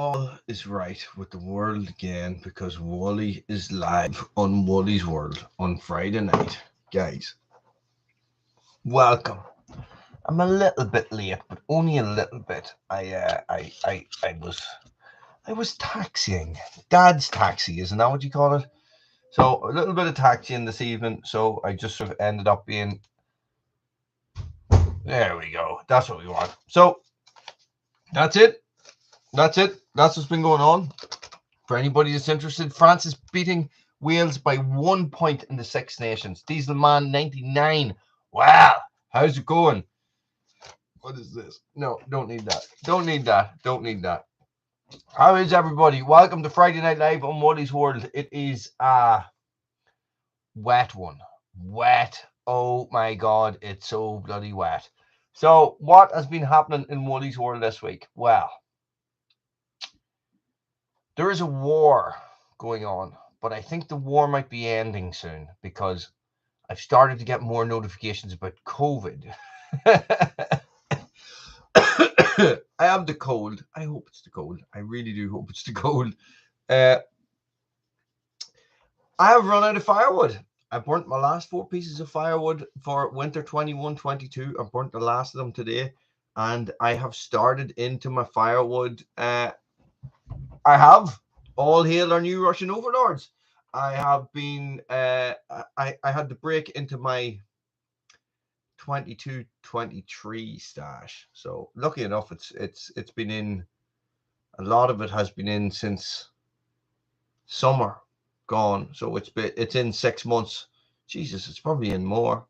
all is right with the world again because Wooly is live on Wooly's World on Friday night. Guys, welcome. I'm a little bit late, but only a little bit. I was taxiing. Dad's taxi, isn't that what you call it? So a little bit of taxiing this evening. So I just sort of ended up being. There we go. That's what we want. So that's it. That's what's been going on. For anybody that's interested, France is beating Wales by 1 point in the Six Nations. Dieselman 99. Wow. How's it going? What is this? No, don't need that. Don't need that. How is everybody? Welcome to Friday Night Live on Wooly's World. It is a wet one. Wet. Oh my God. It's so bloody wet. So what has been happening in Wooly's World this week? Well, there is a war going on, but I think the war might be ending soon because I've started to get more notifications about COVID. I have the cold. I hope it's the cold. I really do hope it's the cold. I have run out of firewood. I burnt my last 4 pieces of firewood for winter 21-22. I burnt the last of them today, and I have started into my firewood. I have. All hail our new Russian overlords. I have been. I had to break into my 22-23 stash. So lucky enough, it's been in. A lot of it has been in since summer gone. So it's in 6 months. Jesus, it's probably in more.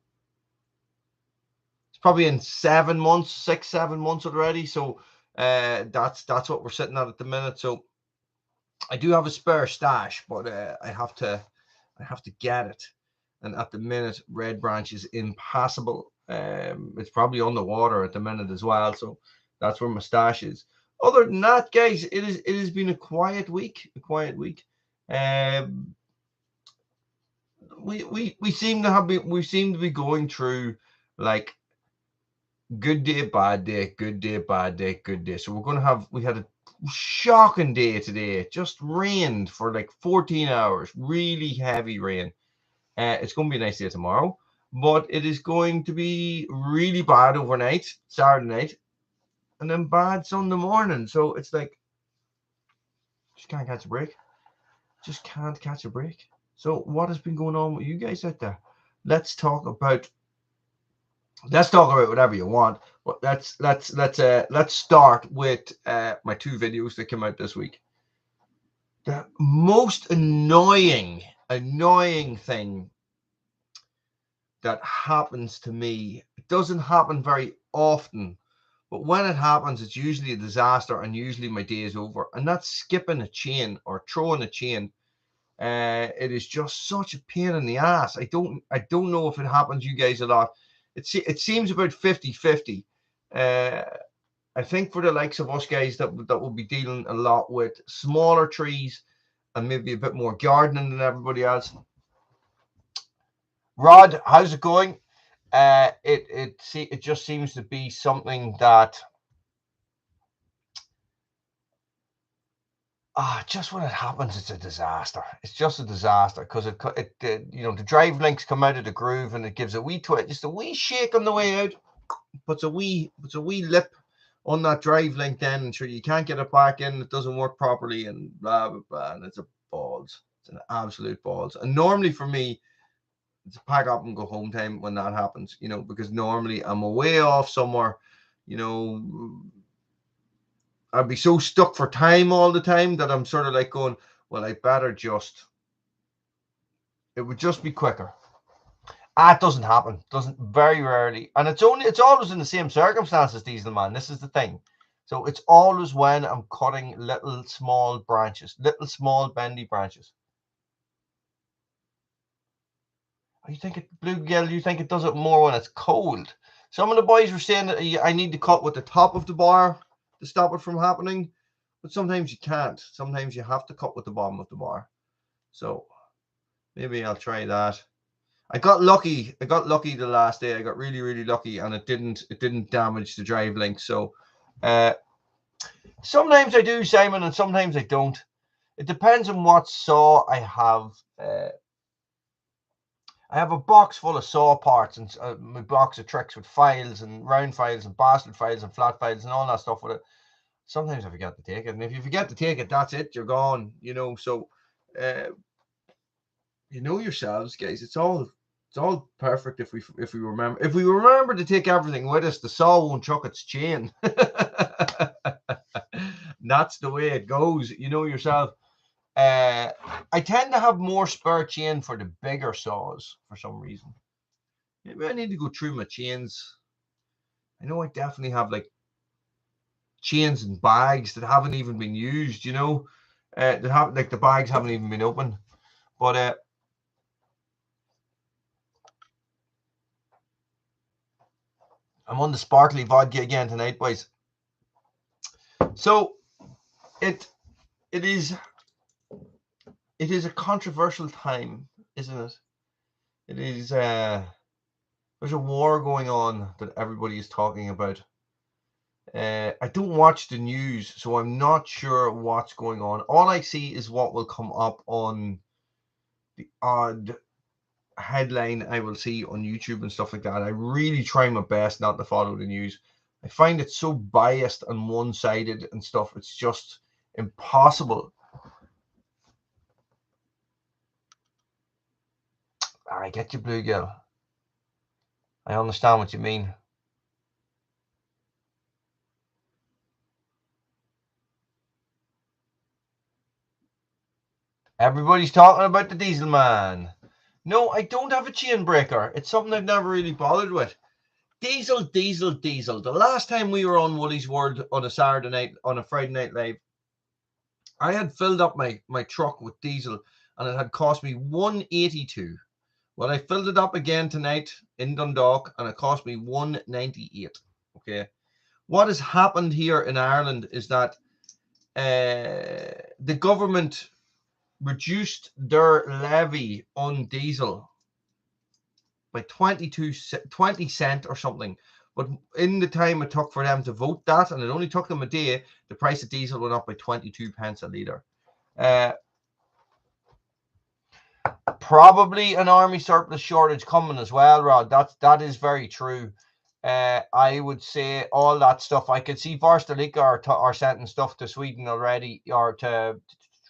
It's probably in 7 months, 6-7 months already. So that's what we're sitting at the minute. So I do have a spare stash, but I have to get it. And at the minute, Red Branch is impassable. It's probably underwater at the minute as well, so that's where my stash is. Other than that, guys, it has been a quiet week. We seem to be going through like good day, bad day, good day, bad day, good day. So we had a shocking day today. It just rained for like 14 hours, really heavy rain. It's going to be a nice day tomorrow, but it is going to be really bad overnight, Saturday night, and then bad Sunday morning. So it's like, just can't catch a break. Just can't catch a break. So what has been going on with you guys out there? Let's talk about whatever you want, but let's start with my 2 videos that came out this week. The most annoying thing that happens to me, it doesn't happen very often, but when it happens, it's usually a disaster and usually my day is over, and that's skipping a chain or throwing a chain. It is just such a pain in the ass. I don't know if it happens to you guys a lot. It seems about 50-50. I think for the likes of us guys that will be dealing a lot with smaller trees and maybe a bit more gardening than everybody else. Rod, how's it going? It just seems to be something that just when it happens, it's a disaster. It's just a disaster because the drive links come out of the groove and it gives a wee twist, just a wee shake on the way out, puts a wee lip on that drive link then, and sure you can't get it back in, it doesn't work properly, and blah blah blah, and it's a balls. It's an absolute balls. And normally for me, it's pack up and go home time when that happens, because normally I'm away off somewhere, I'd be so stuck for time all the time that I'm sort of like going, well, I better it would just be quicker. It doesn't happen. Doesn't, very rarely. And it's always in the same circumstances, Dieselman. This is the thing. So it's always when I'm cutting little small branches, little small bendy branches. You think you think it does it more when it's cold? Some of the boys were saying that I need to cut with the top of the bar to stop it from happening, but sometimes you can't. Sometimes you have to cut with the bottom of the bar. So maybe I'll try that. I got lucky the last day. I got really, really lucky, and it didn't damage the drive link. So Sometimes I do, Simon, and sometimes I don't. It depends on what saw I have. I have a box full of saw parts and my box of tricks with files and round files and bastard files and flat files and all that stuff with it. Sometimes I forget to take it, and if you forget to take it, that's it. You're gone. You know. So, you know yourselves, guys. It's all perfect if we remember to take everything with us. The saw won't chuck its chain. That's the way it goes. You know yourself. I tend to have more spare chain for the bigger saws for some reason. Maybe I need to go through my chains. I know I definitely have like chains and bags that haven't even been used, you know, that have like the bags haven't even been opened. But I'm on the sparkly vodka again tonight, boys. So it is a controversial time, isn't it? It is there's a war going on that everybody is talking about. I don't watch the news, so I'm not sure what's going on. All I see is what will come up on the odd headline I will see on YouTube and stuff like that. I really try my best not to follow the news. I find it so biased and one-sided and stuff. It's just impossible. I get you, Bluegill. I understand what you mean. Everybody's talking about the diesel man. No, I don't have a chain breaker. It's something I've never really bothered with. Diesel. The last time we were on Wooly's World on a Saturday night, on a Friday night live, I had filled up my truck with diesel and it had cost me $182. Well, I filled it up again tonight in Dundalk and it cost me $198. Okay. What has happened here in Ireland is that the government reduced their levy on diesel by 20 cent or something. But in the time it took for them to vote that, and it only took them a day, the price of diesel went up by 22 pence a litre. Probably an army surplus shortage coming as well, Rod. That is very true. I would say all that stuff. I could see Varstalika are sending stuff to Sweden already, or to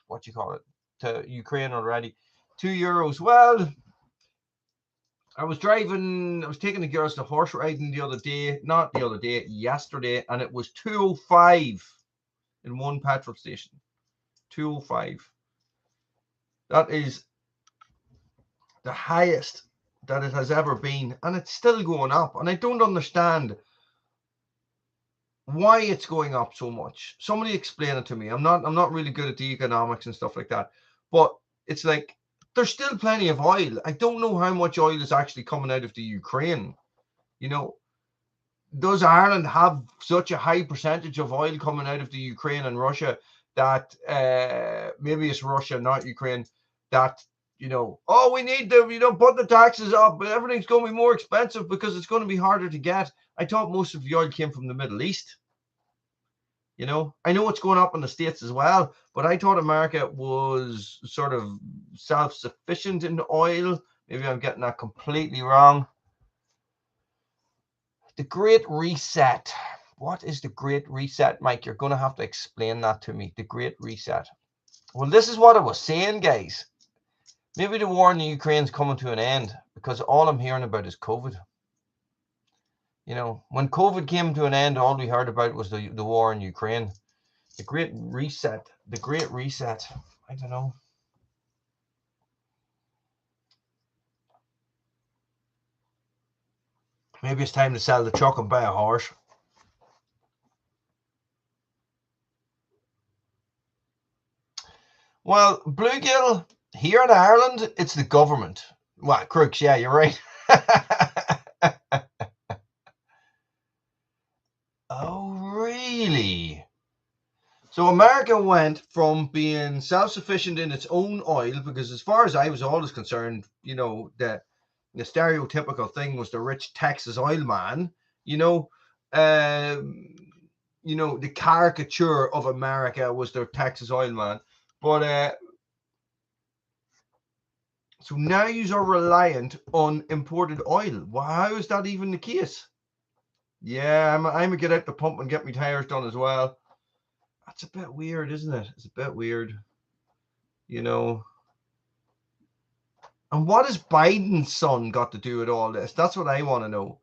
what you call it, to Ukraine already. €2. Well, I was taking the girls to horse riding yesterday, and it was 205 in one petrol station. 205. That is the highest that it has ever been, and it's still going up. And I don't understand why it's going up so much. Somebody explain it to me. I'm not really good at the economics and stuff like that, but it's like there's still plenty of oil. I don't know how much oil is actually coming out of the Ukraine. You know, does Ireland have such a high percentage of oil coming out of the Ukraine and Russia that maybe it's Russia, not Ukraine, that, you know, oh, we need to, put the taxes up, but everything's going to be more expensive because it's going to be harder to get. I thought most of the oil came from the Middle East. You know, I know it's going up in the States as well, but I thought America was sort of self-sufficient in oil. Maybe I'm getting that completely wrong. The Great Reset. What is the Great Reset, Mike? You're going to have to explain that to me. The Great Reset. Well, this is what I was saying, guys. Maybe the war in the Ukraine is coming to an end because all I'm hearing about is COVID. You know, when COVID came to an end, all we heard about was the war in Ukraine. The Great Reset. The Great Reset. I don't know. Maybe it's time to sell the truck and buy a horse. Well, Bluegill, here in Ireland, it's the government. Well, crooks, yeah, you're right. Oh, really? So America went from being self-sufficient in its own oil, because as far as I was always concerned, you know, the stereotypical thing was the rich Texas oil man, you know. you know, the caricature of America was their Texas oil man. But so now you are reliant on imported oil. Well, how is that even the case? Yeah, I'm gonna get out the pump and get my tires done as well. That's a bit weird, isn't it? It's a bit weird, you know. And what has Biden's son got to do with all this? That's what I want to know.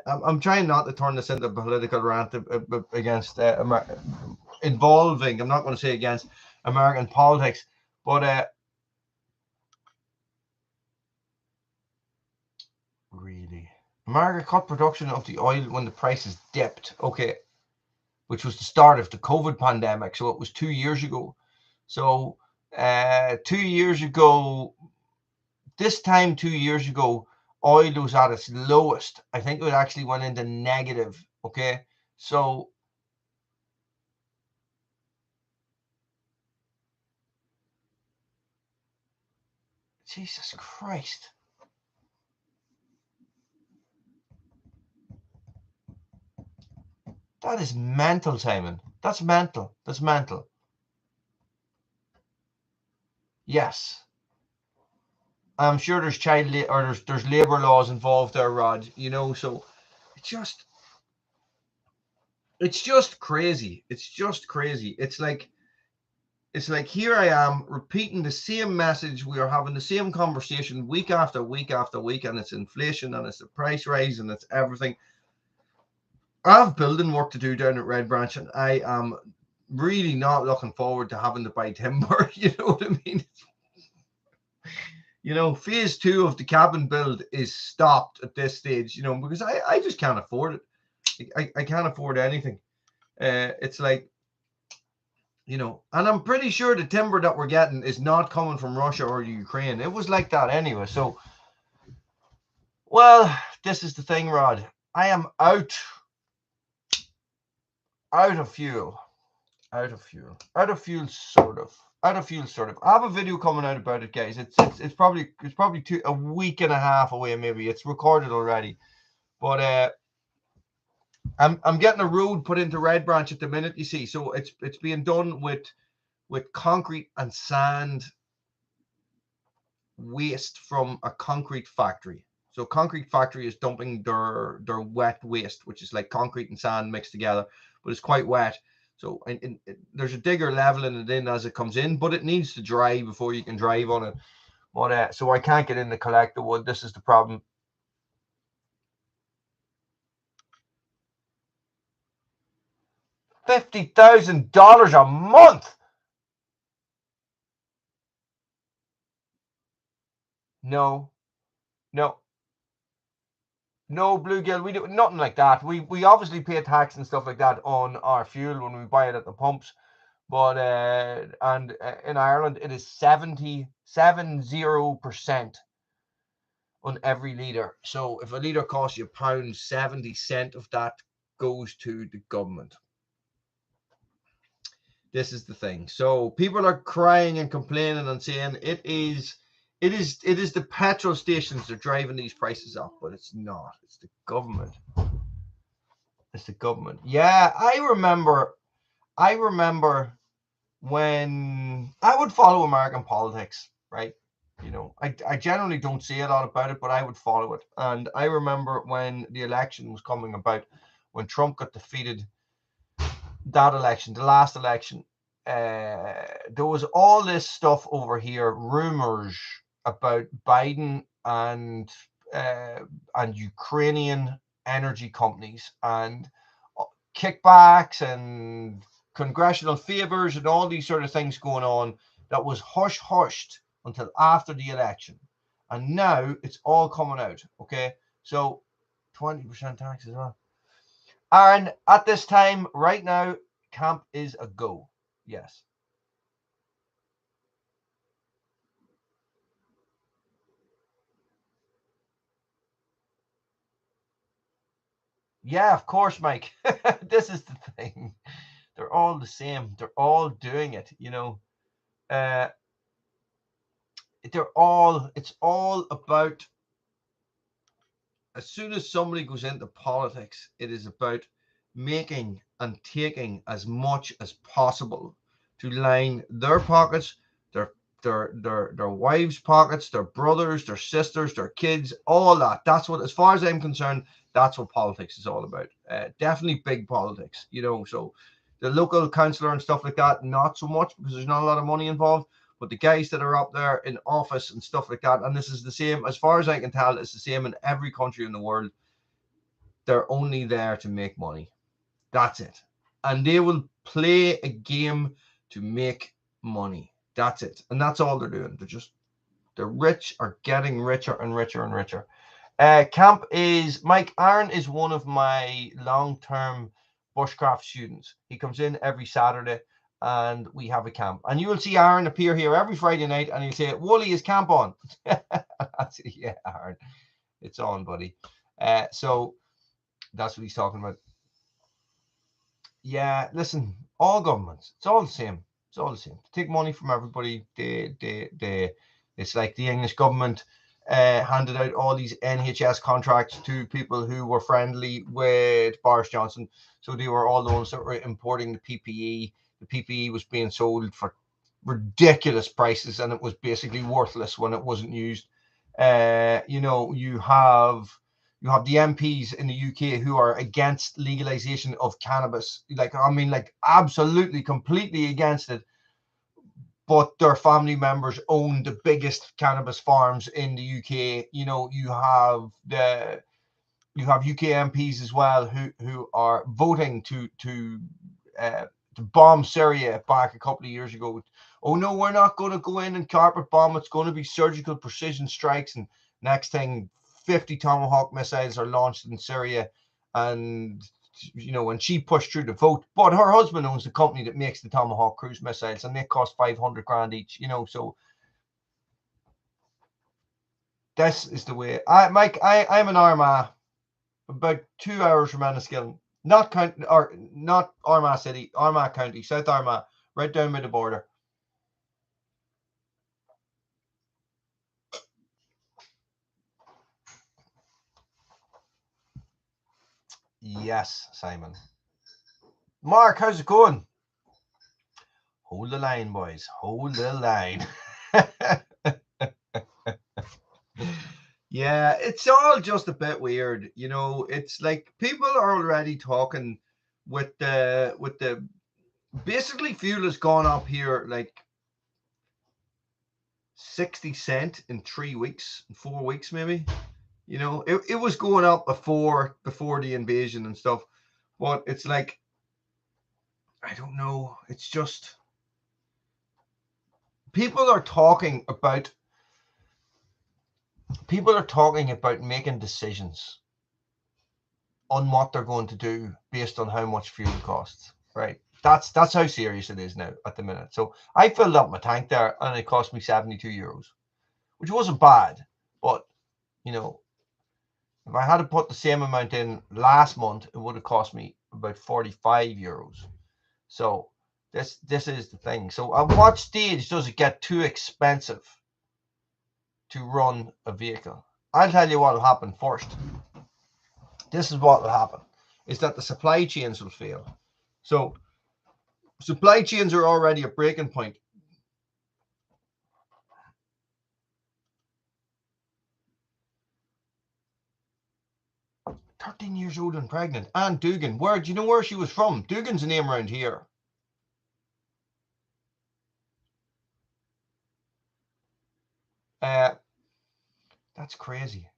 I'm trying not to turn this into a political rant against involving. I'm not going to say against American politics, but really, America cut production of the oil when the prices dipped. Okay, which was the start of the COVID pandemic. So it was 2 years ago. So 2 years ago, this time 2 years ago, oil was at its lowest. I think it actually went into negative. Okay, so Jesus Christ. That is mental, Simon. That's mental. That's mental. Yes. I'm sure there's there's labor laws involved there, Rod. You know, so it's just crazy. It's just crazy. It's like here I am repeating the same message. We are having the same conversation week after week after week, and it's inflation and it's the price rise and it's everything. I have building work to do down at Red Branch, and I am really not looking forward to having to buy timber. You know what I mean? You know, phase 2 of the cabin build is stopped at this stage, you know, because I just can't afford it. I can't afford anything. It's like, you know, and I'm pretty sure the timber that we're getting is not coming from Russia or Ukraine. It was like that anyway. So, well, this is the thing, Rod. I am out of fuel. Out of fuel, sort of. I have a video coming out about it, guys. It's probably a week and a half away, maybe. It's recorded already, but I'm getting a road put into Red Branch at the minute. You see, so it's being done with concrete and sand waste from a concrete factory. So concrete factory is dumping their wet waste, which is like concrete and sand mixed together, but it's quite wet. So there's a digger leveling it in as it comes in, but it needs to dry before you can drive on it. But so I can't get in to collect the wood. This is the problem. $50,000 a month. No, bluegill. We do nothing like that. We obviously pay tax and stuff like that on our fuel when we buy it at the pumps. But and in Ireland it is 70% on every litre. So if a litre costs you £1, 70 cents of that goes to the government. This is the thing. So people are crying and complaining and saying it is the petrol stations that are driving these prices up, but it's not. It's the government. It's the government. Yeah, I remember when I would follow American politics, right? You know, I generally don't say a lot about it, but I would follow it. And I remember when the election was coming about, when Trump got defeated, that election, the last election, there was all this stuff over here, rumors about Biden and Ukrainian energy companies and kickbacks and congressional favors and all these sort of things going on that was hushed until after the election. And now it's all coming out. Okay. So 20% tax as well. And at this time, right now, camp is a go. Yes. Yeah, of course, Mike. This is the thing. They're all the same. They're all doing it, you know. Uh, it's all about, as soon as somebody goes into politics, it is about making and taking as much as possible to line their pockets, their wives' pockets, their brothers, their sisters, their kids, all that. That's what, as far as I'm concerned, that's what politics is all about. Definitely big politics, you know. So the local councillor and stuff like that, not so much, because there's not a lot of money involved. But the guys that are up there in office and stuff like that, and this is the same, as far as I can tell, it's the same in every country in the world. They're only there to make money. That's it. And they will play a game to make money. That's it. And that's all they're doing. The rich are getting richer and richer and richer. Camp is, Mike Aaron is one of my long-term bushcraft students. He comes in every Saturday and we have a camp. And you will see Aaron appear here every Friday night and he'll say, Wooly, is camp on? Yeah, Aaron, it's on, buddy. So that's what he's talking about. Yeah, listen, all governments, it's all the same. It's all the same. They take money from everybody. It's like the English government handed out all these NHS contracts to people who were friendly with Boris Johnson. So they were all the ones that were importing the PPE. The PPE was being sold for ridiculous prices, and it was basically worthless when it wasn't used. You know, you have the MPs in the UK who are against legalization of cannabis. Like, I mean, like absolutely, completely against it. But their family members own the biggest cannabis farms in the UK. You know, you have UK MPs as well who are voting to bomb Syria back a couple of years ago. Oh no, we're not going to go in and carpet bomb. It's going to be surgical precision strikes. And next thing, 50 Tomahawk missiles are launched in Syria, and you know, and she pushed through the vote. But her husband owns the company that makes the Tomahawk cruise missiles, and they cost 500 grand each. You know, so this is the way. Mike, I'm an Armagh, about 2 hours from Enniskillen, not Armagh City, Armagh County, South Armagh, right down by the border. Yes, Simon. Mark, how's it going? Hold the line, boys. Hold the line. Yeah, it's all just a bit weird. You know, it's like people are already talking with the basically fuel has gone up here like 60 cents in 3 weeks, 4 weeks maybe. You know, it was going up before the invasion and stuff, but it's like, I don't know. It's just people are talking about making decisions on what they're going to do based on how much fuel costs, right? That's how serious it is now at the minute. So I filled up my tank there and it cost me 72 euros, which wasn't bad, but you know, if I had to put the same amount in last month, it would have cost me about 45 euros. So this is the thing. So at what stage does it get too expensive to run a vehicle? I'll tell you what will happen first. This is what will happen, is that the supply chains will fail. So supply chains are already at breaking point. "13 years old and pregnant. Anne Dugan. Where do you know where she was from? Dugan's a name around here." That's crazy.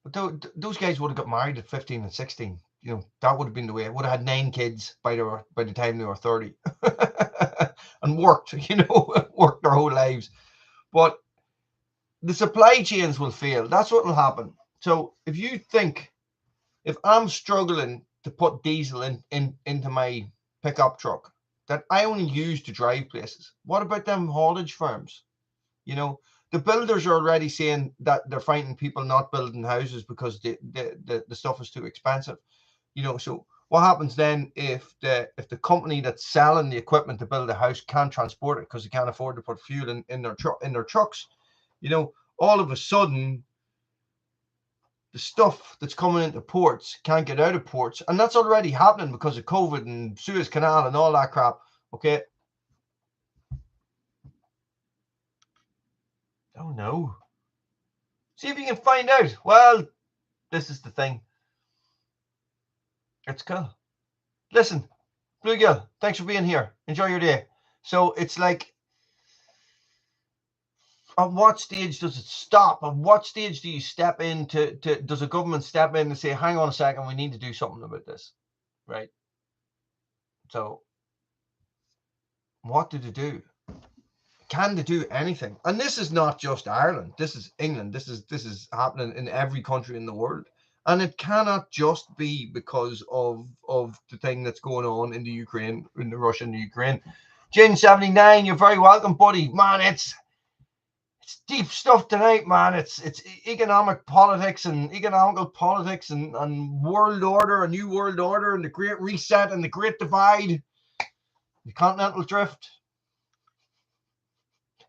But those guys would have got married at 15 and 16. You know, that would have been the way. It would have had 9 kids by the time they were 30 and worked, you know, worked their whole lives. But the supply chains will fail. That's what will happen. So if I'm struggling to put diesel into my pickup truck that I only use to drive places, what about them haulage firms? You know, the builders are already saying that they're finding people not building houses because the stuff is too expensive. You know, so what happens then if the company that's selling the equipment to build a house can't transport it because they can't afford to put fuel in their trucks? You know, all of a sudden the stuff that's coming into ports can't get out of ports, and that's already happening because of COVID and Suez Canal and all that crap. Okay. Oh no. See if you can find out. Well, this is the thing. It's cool. Listen, Bluegill, thanks for being here. Enjoy your day. So it's like, at what stage does it stop? At what stage do you step in does a government step in and say, hang on a second, we need to do something about this, right? So what do they do? Can they do anything? And this is not just Ireland. This is England. This is happening in every country in the world. And it cannot just be because of the thing that's going on in the Ukraine, in the Russia and the Ukraine. Jane79, you're very welcome, buddy. Man, it's deep stuff tonight, man. It's economical politics and world order, a new world order, and the Great Reset and the Great Divide, the continental drift,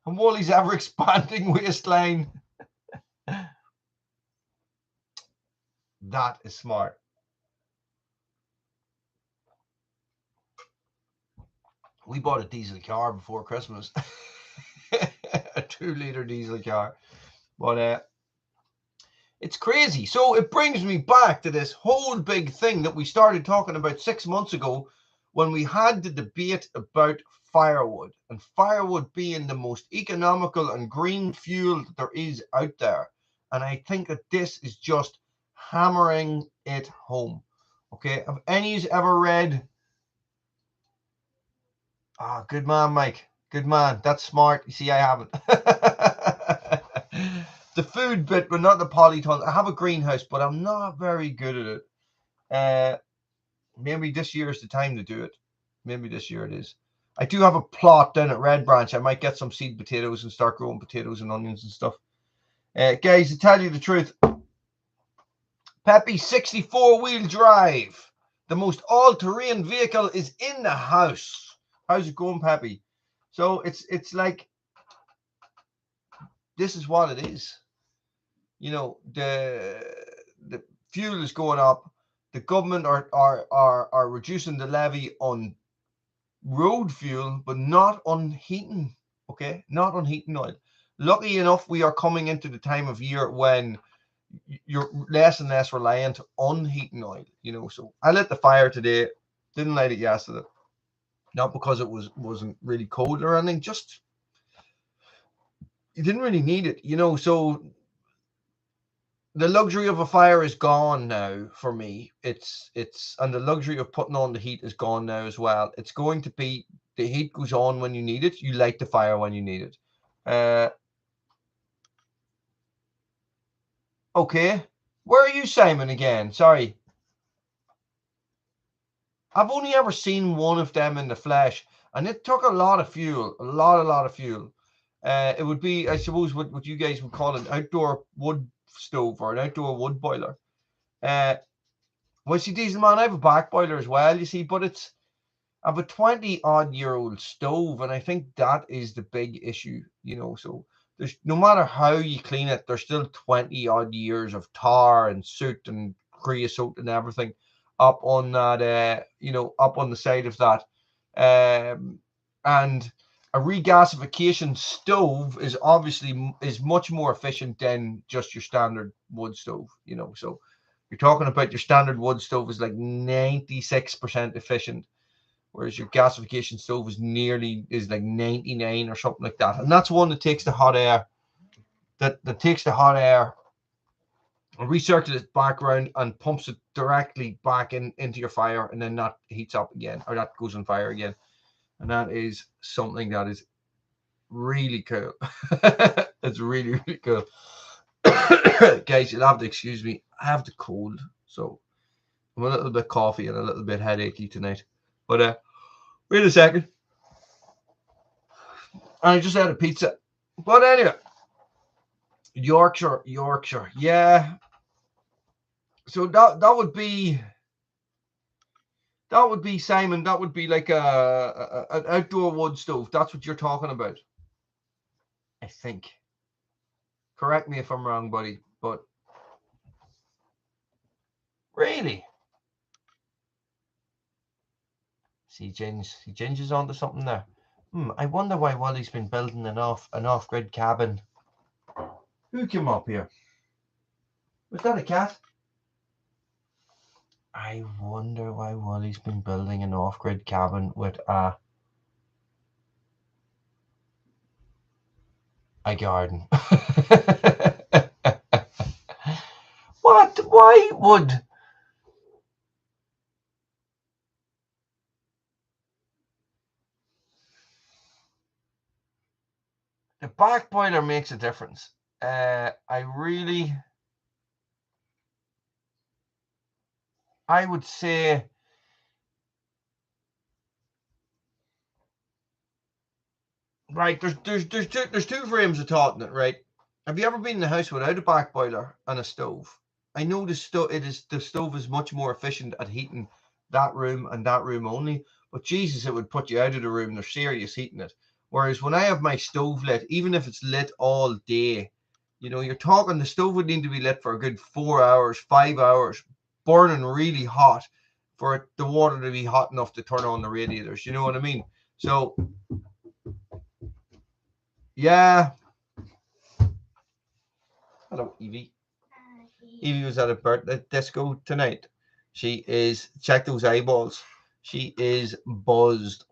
and Wally's ever expanding waistline. That is smart. We bought a diesel car before Christmas. A 2-liter diesel car. But it's crazy. So it brings me back to this whole big thing that we started talking about 6 months ago when we had the debate about firewood, and firewood being the most economical and green fuel that there is out there. And I think that this is just hammering it home. Okay, have any of you ever read? Ah, good man, Mike. Good man. That's smart. You see, I haven't. The food bit, but not the polytons. I have a greenhouse, but I'm not very good at it. Maybe this year is the time to do it. Maybe this year it is. I do have a plot down at Red Branch. I might get some seed potatoes and start growing potatoes and onions and stuff. Guys, to tell you the truth, Peppy 64-wheel drive, the most all-terrain vehicle, is in the house. How's it going, Peppy? So it's like, this is what it is. You know, the fuel is going up. The government are reducing the levy on road fuel, but not on heating. Okay, not on heating oil. Lucky enough, we are coming into the time of year when you're less and less reliant on heating oil. You know, so I lit the fire today. Didn't light it yesterday. Not because it wasn't really cold or anything. Just you didn't really need it. You know, so the luxury of a fire is gone now for me. It's and the luxury of putting on the heat is gone now as well. It's going to be the heat goes on when you need it. You light the fire when you need it. Okay. Where are you, Simon, again? Sorry. I've only ever seen one of them in the flesh, and it took a lot of fuel, a lot of fuel. It would be, I suppose, what you guys would call an outdoor wood stove or an outdoor wood boiler. Well, see, Diesel Man, I have a back boiler as well, you see, but I have a 20-odd-year-old stove, and I think that is the big issue, you know. So there's, no matter how you clean it, there's still 20-odd years of tar and soot and creosote and everything up on that, you know, up on the side of that. And a regasification stove is obviously much more efficient than just your standard wood stove, you know. So you're talking about your standard wood stove is like 96% efficient, whereas your gasification stove is like 99 or something like that. And that's one that takes the hot air, that takes the hot air and recirculates it back around and pumps it directly back into your fire, and then that heats up again, or that goes on fire again. And that is something that is really cool. It's really, really cool. Guys, you'll have to excuse me. I have the cold, so I'm a little bit coffee and a little bit headachy tonight. But wait a second. I just had a pizza. But anyway, Yorkshire. Yeah. So that would be Simon. That would be like an outdoor wood stove. That's what you're talking about, I think. Correct me if I'm wrong, buddy. But Really? See, Ginge is onto something there. I wonder why Wally's been building an off-grid cabin. Who came up here? Was that a cat? I wonder why Wally's been building an off-grid cabin with a garden. What? Why would? The back boiler makes a difference. I would say right. There's two frames of thought in it, right? Have you ever been in a house without a back boiler and a stove? I know the stove is much more efficient at heating that room and that room only, but Jesus, it would put you out of the room. There's serious heating it. Whereas when I have my stove lit, even if it's lit all day, you know, you're talking the stove would need to be lit for a good 4 hours, 5 hours, burning really hot for the water to be hot enough to turn on the radiators. You know what I mean? So, yeah. Hello, Evie. Evie was at a birthday disco tonight. She is, check those eyeballs. She is buzzed.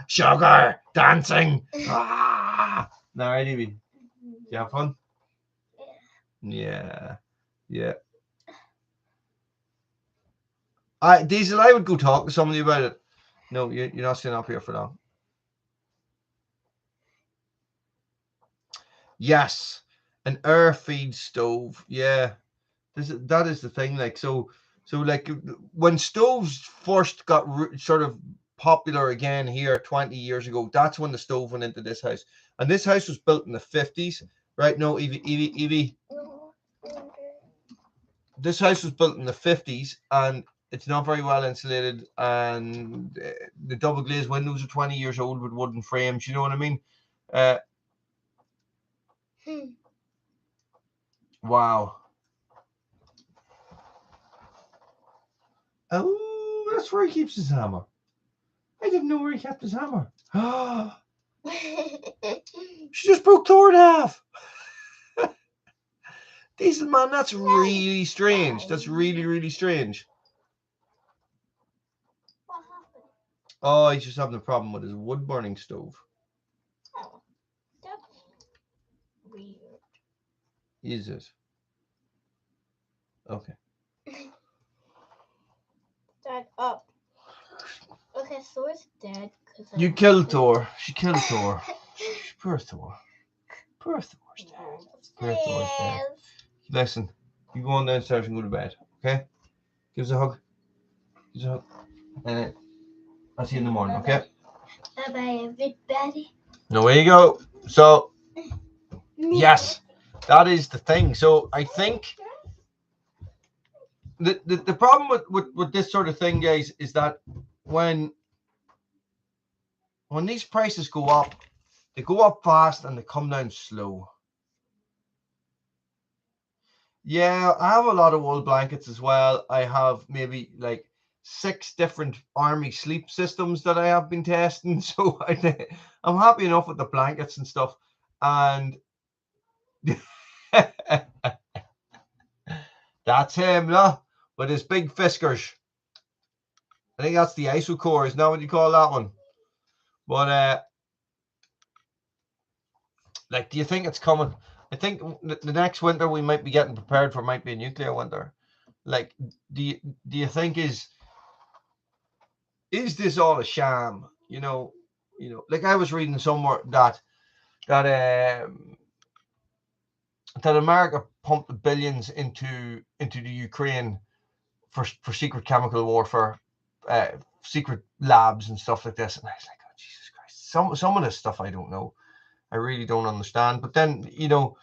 Sugar, dancing. All right, Evie. You have fun? Yeah. Diesel, I would go talk to somebody about it. No, you're not staying up here for long. Yes, an air feed stove. Yeah, that is the thing. Like so like when stoves first got sort of popular again here 20 years ago, that's when the stove went into this house. And this house was built in the 50s, right? No, Evie. This house was built in the 50s and it's not very well insulated, and the double glazed windows are 20 years old with wooden frames. You know what I mean? Wow. Oh, that's where he keeps his hammer. I didn't know where he kept his hammer. She just broke Thor in half. Diesel man, that's really strange. That's really, really strange. What happened? Oh, he's just having a problem with his wood burning stove. Oh, that's weird. Is it? Okay. Dad, up. Okay, Thor's dead. You killed Thor. She killed Thor. Poor Thor. Poor Thor's dead. Poor Thor's dead. Listen, you go on downstairs and go to bed, okay? Give us a hug. Give us a hug. And I'll see you in the morning, okay? Bye-bye, everybody. No, there you go. So, yes, that is the thing. So, I think the problem with this sort of thing, guys, is that when these prices go up, they go up fast and they come down slow. Yeah, I have a lot of wool blankets as well. I have maybe like 6 different army sleep systems that I have been testing. So I'm happy enough with the blankets and stuff. And that's him, no? With his big fiskers. I think that's the isocore, isn't that what you call that one? But like, do you think it's coming? I think the next winter we might be getting prepared for might be a nuclear winter. Like, do you think is this all a sham? You know, like I was reading somewhere that America pumped billions into the Ukraine for secret chemical warfare, secret labs and stuff like this. And I was like, oh, Jesus Christ, some of this stuff I don't know. I really don't understand. But then, you know,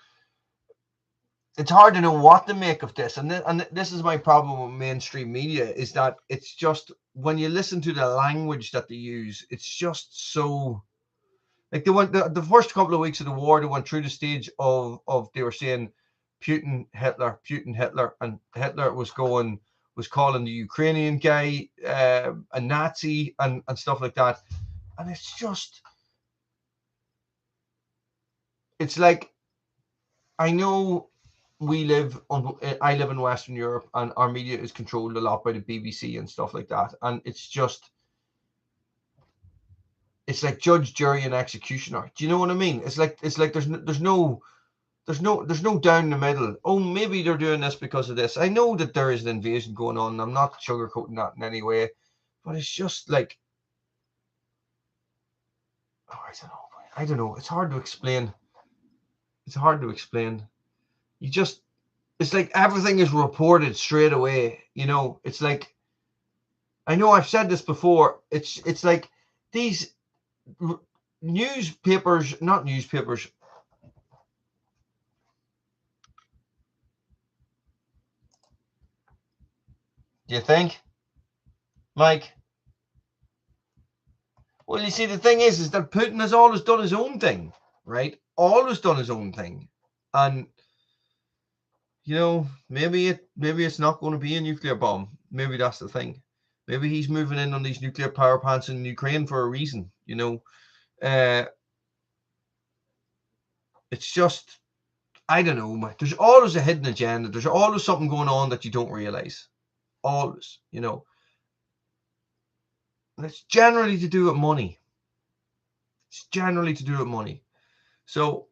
it's hard to know what to make of this. And this is my problem with mainstream media, is that it's just, when you listen to the language that they use, it's just so, like, they went the first couple of weeks of the war, they went through the stage of they were saying Putin, Hitler, and Hitler was calling the Ukrainian guy a Nazi and stuff like that. And it's just, it's like, I know I live in Western Europe, and our media is controlled a lot by the BBC and stuff like that. And it's just, it's like judge, jury, and executioner. Do you know what I mean? It's like there's no down the middle. Oh, maybe they're doing this because of this. I know that there is an invasion going on. I'm not sugarcoating that in any way, but it's just like, oh, I don't know. It's hard to explain. It's like everything is reported straight away. It's like, I know I've said this before. It's like these not newspapers. Do you think, Mike? Well, you see, the thing is that Putin has always done his own thing, right? Always done his own thing. And, maybe it's not going to be a nuclear bomb. Maybe that's the thing. Maybe he's moving in on these nuclear power plants in Ukraine for a reason, It's just, I don't know, Mike. There's always a hidden agenda. There's always something going on that you don't realize. Always, And it's generally to do with money. So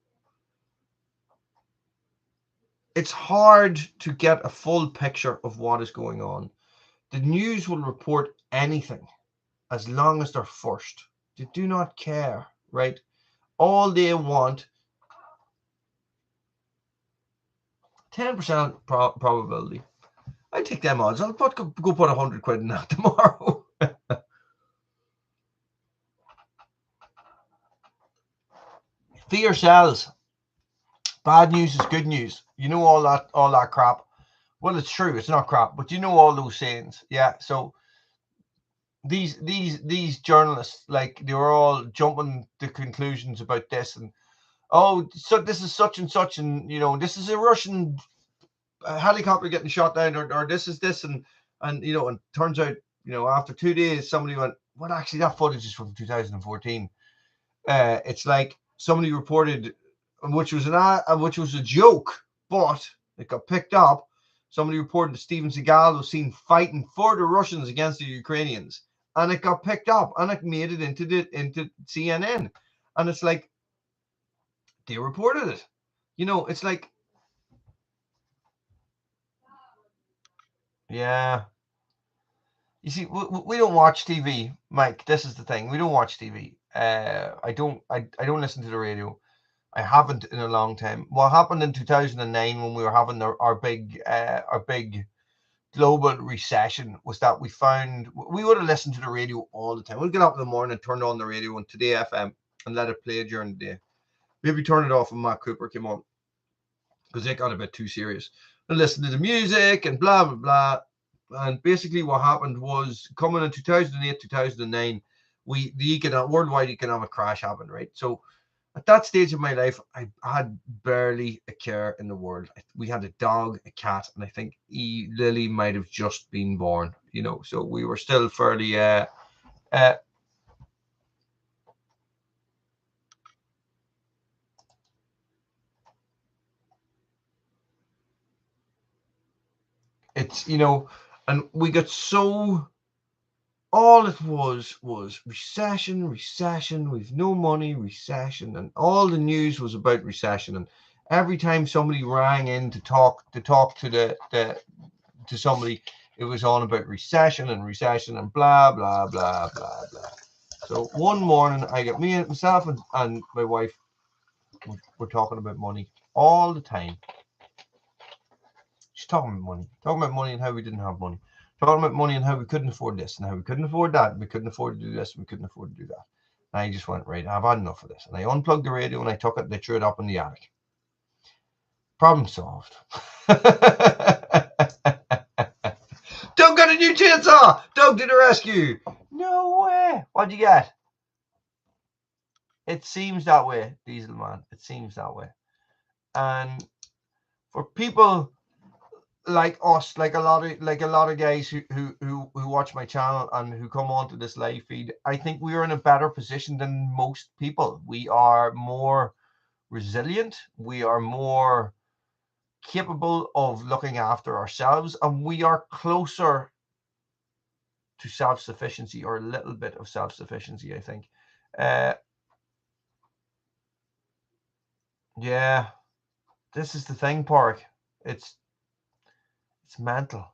it's hard to get a full picture of what is going on. The news will report anything as long as they're first. They do not care, right? All they want, 10% probability. I take them odds. I'll go put 100 quid in that tomorrow. Fear sells. Bad news is good news. All that crap. Well, it's true. It's not crap, but all those sayings. Yeah. So these journalists, like, they were all jumping to conclusions about this, and so this is such and such, and this is a Russian helicopter getting shot down, or this is this, and and turns out, after 2 days, somebody went, well, actually, that footage is from 2014. It's like somebody reported, which was a joke, but it got picked up. Somebody reported that Steven Seagal was seen fighting for the Russians against the Ukrainians, and it got picked up, and it made it into CNN, and it's like, they reported it. It's like, yeah. You see, we don't watch TV, Mike. This is the thing. We don't watch TV. I don't listen to the radio. I haven't in a long time. What happened in 2009 when we were having our big global recession was that we would have listened to the radio all the time. We'd get up in the morning and turn on the radio on Today FM and let it play during the day. Maybe turn it off when Matt Cooper came on, because it got a bit too serious. And listen to the music and blah, blah, blah. And basically what happened was, coming in 2008, 2009, the worldwide economic crash happened, right? So at that stage of my life, I had barely a care in the world. We had a dog, a cat, and I think Lily might have just been born, so we were still fairly it's, and we got so, all it was recession, we've no money, recession, and all the news was about recession. And every time somebody rang in to talk to somebody, it was all about recession and blah, blah, blah, blah, blah. So one morning, I got myself and my wife, we're talking about money all the time. She's talking about money and how we didn't have money. Talking about money and how we couldn't afford this and how we couldn't afford that. And we couldn't afford to do this and we couldn't afford to do that. And I just went, right, I've had enough of this. And I unplugged the radio and I took it and I threw it up in the attic. Problem solved. Doug got a new chainsaw. Doug to the rescue. No way. What'd you get? It seems that way, Diesel Man. It seems that way. And for people like us, like a lot of guys who watch my channel and who come onto this live feed, I think we are in a better position than most people. We are more resilient. We are more capable of looking after ourselves, and we are closer to self-sufficiency, or a little bit of self-sufficiency, I think. Yeah, this is the thing, Park. It's mental.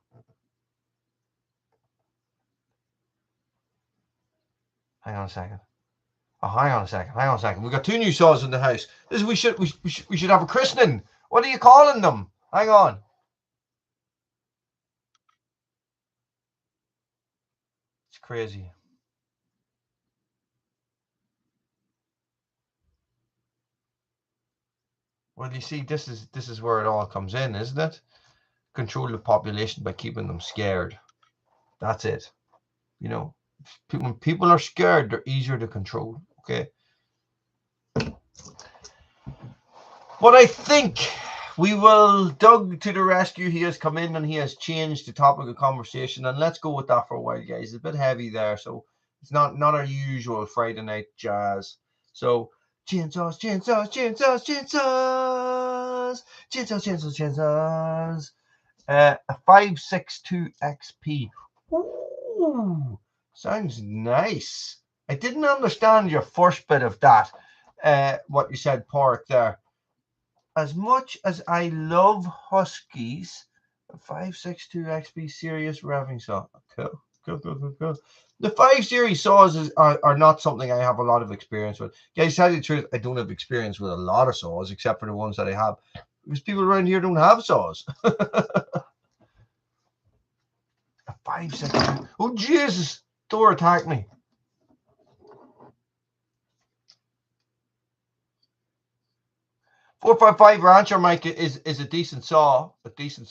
Hang on a second. Oh, hang on a second. We've got 2 new saws in the house. We should have a christening. What are you calling them? Hang on. It's crazy. Well, you see, this is where it all comes in, isn't it? Control the population by keeping them scared. That's it. You know, when people are scared, they're easier to control. Okay. But I think we will, Doug to the rescue. He has come in and he has changed the topic of conversation, and let's go with that for a while, guys. It's a bit heavy there, so it's not our usual Friday night jazz. So chainsaws. A 562 XP. Ooh, sounds nice. I didn't understand your first bit of that. What you said, Pork, there. As much as I love Huskies, a 562 XP serious revving saw. Cool. The 5 series saws are not something I have a lot of experience with. Guys, to tell you the truth, I don't have experience with a lot of saws, except for the ones that I have. Because people around here don't have saws. A 562. Oh, Jesus. Door attacked me. .455 Rancher, Mike, is a decent saw. A decent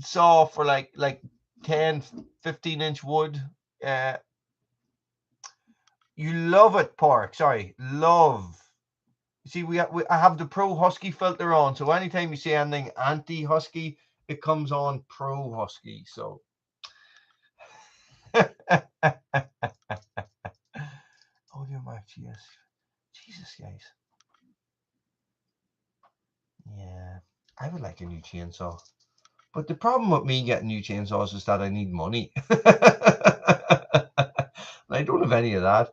saw for like 10, 15-inch wood. You love it, Pork. Sorry, love. You see, I have the Pro Husky filter on, so anytime you see anything anti-Husky, it comes on Pro Husky. So. Audio Mac GS. Jesus, guys. Yeah, I would like a new chainsaw. But the problem with me getting new chainsaws is that I need money. I don't have any of that.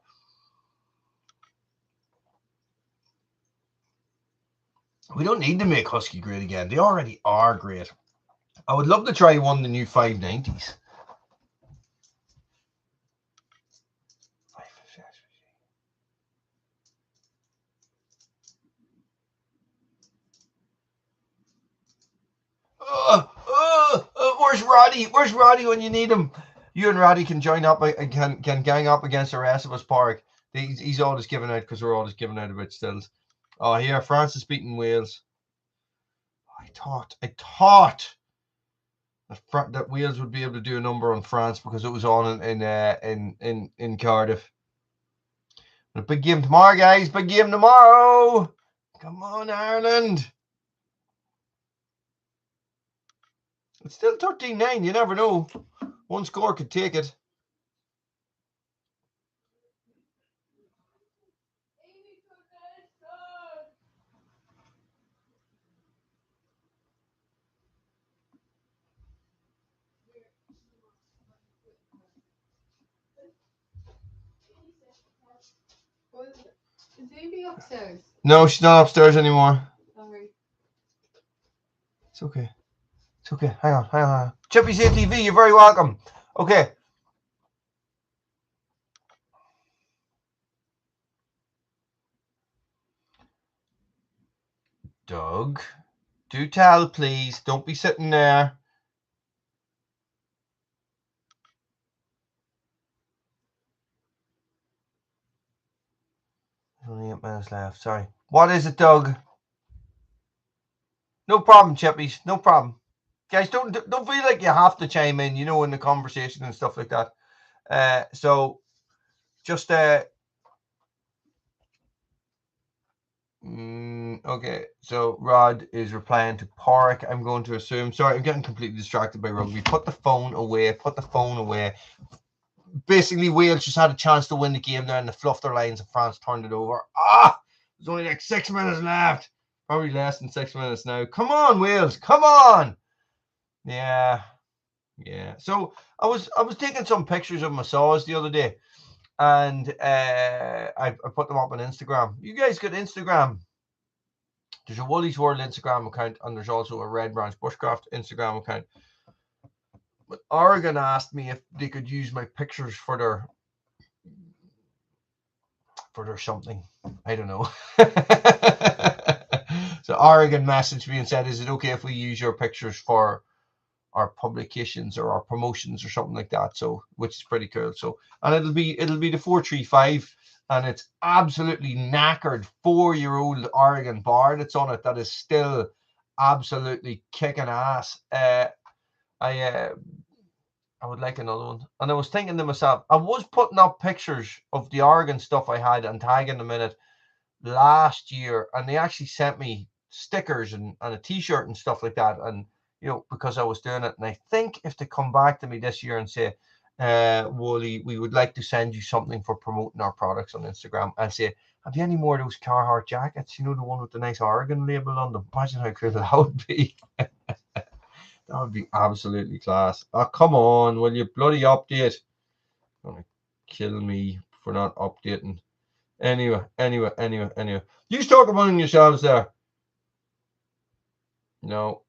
We don't need to make Husky great again. They already are great. I would love to try one of the new 590s. Where's Roddy? Where's Roddy when you need him? You and Roddy can join up, can gang up against the rest of us, Park. He's always giving out because we're always giving out a bit stills. Oh, here, France is beating Wales. I thought that Wales would be able to do a number on France because it was on in Cardiff. A big game tomorrow, guys. Big game tomorrow. Come on, Ireland. It's still 13-9. You never know. One score could take it. Is Amy upstairs? No, she's not upstairs anymore. Sorry. It's okay. It's okay. Hang on. Chippy's ATV, you're very welcome. Okay. Doug, do tell, please. Don't be sitting there. Only 8 minutes left. Sorry. What is it, Doug? No problem, Chippies. No problem. Guys, don't feel like you have to chime in, in the conversation and stuff like that. So just Okay, so Rod is replying to Park. I'm going to assume. Sorry, I'm getting completely distracted by rugby. Put the phone away. Put the phone away. Basically, Wales just had a chance to win the game there, and they fluffed their lines, and France turned it over. There's only like 6 minutes left. Probably less than 6 minutes now. Come on, Wales. Come on. Yeah. So I was taking some pictures of my saws the other day, and I put them up on Instagram. You guys got Instagram? There's a Woolies World Instagram account, and there's also a Red Branch Bushcraft Instagram account. But Oregon asked me if they could use my pictures for their something. I don't know. So Oregon messaged me and said, "Is it okay if we use your pictures for our publications or our promotions or something like that?" So, which is pretty cool. So, and it'll be the 435, and it's absolutely knackered 4-year-old Oregon bar that's on it that is still absolutely kicking ass. I would like another one. And I was thinking to myself, I was putting up pictures of the Oregon stuff I had and tagging them in it last year, and they actually sent me stickers and a t-shirt and stuff like that, and because I was doing it. And I think if they come back to me this year and say, Wooly, we would like to send you something for promoting our products on Instagram, I'll say, have you any more of those Carhartt jackets, the one with the nice Oregon label on them? Imagine how cool that would be. That would be absolutely class. Oh, come on, will you bloody update? You're gonna kill me for not updating. Anyway. You talk among yourselves there. No.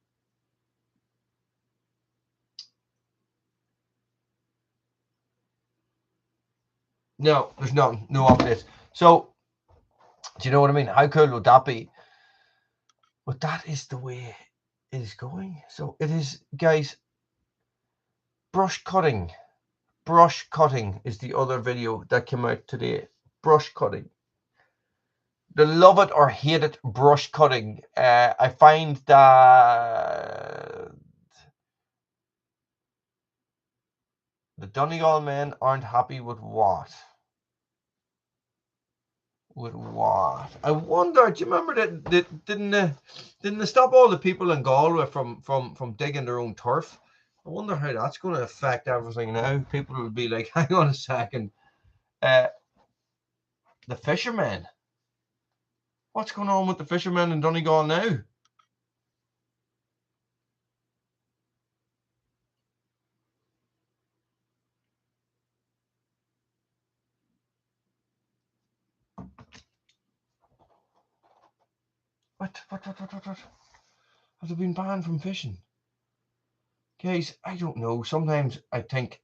No, there's no updates. So, do you know what I mean? How cool would that be? But that is the way it is going. So it is, guys. Brush cutting is the other video that came out today. Brush cutting. The love it or hate it brush cutting. I find that the Donegal men aren't happy with what? With what? I wonder. Do you remember that didn't they stop all the people in Galway from digging their own turf? I wonder how that's going to affect everything now. People will be like, hang on a second. The fishermen. What's going on with the fishermen in Donegal now? What? Have they been banned from fishing? Guys, I don't know. Sometimes I think